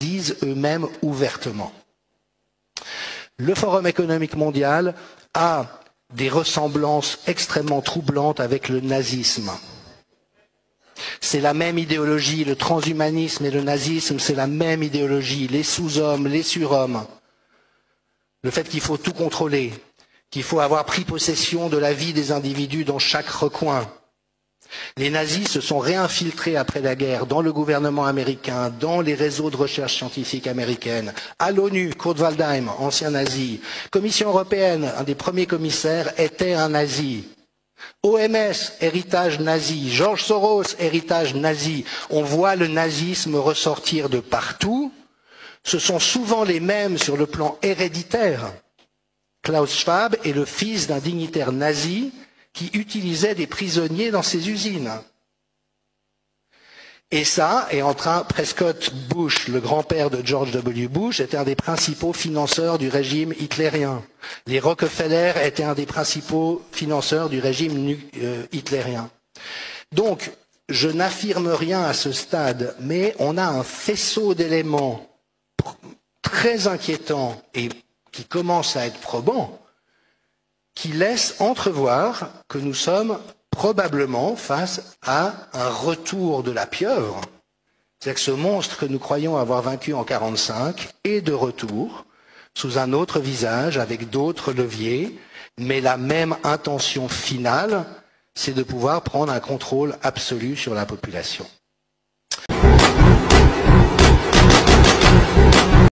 disent eux-mêmes ouvertement. Le Forum économique mondial a des ressemblances extrêmement troublantes avec le nazisme. C'est la même idéologie, le transhumanisme et le nazisme, c'est la même idéologie, les sous-hommes, les surhommes. Le fait qu'il faut tout contrôler, qu'il faut avoir pris possession de la vie des individus dans chaque recoin. Les nazis se sont réinfiltrés après la guerre dans le gouvernement américain, dans les réseaux de recherche scientifique américaine, à l'ONU, Kurt Waldheim, ancien nazi, Commission européenne, un des premiers commissaires, était un nazi. OMS, héritage nazi, George Soros, héritage nazi. On voit le nazisme ressortir de partout. Ce sont souvent les mêmes sur le plan héréditaire. Klaus Schwab est le fils d'un dignitaire nazi qui utilisait des prisonniers dans ses usines. Et ça est en train, Prescott Bush, le grand-père de George W. Bush, était un des principaux financeurs du régime hitlérien. Les Rockefeller étaient un des principaux financeurs du régime hitlérien. Donc, je n'affirme rien à ce stade, mais on a un faisceau d'éléments très inquiétants et qui commencent à être probants, qui laisse entrevoir que nous sommes probablement face à un retour de la pieuvre. C'est-à-dire que ce monstre que nous croyons avoir vaincu en 1945 est de retour, sous un autre visage, avec d'autres leviers, mais la même intention finale, c'est de pouvoir prendre un contrôle absolu sur la population.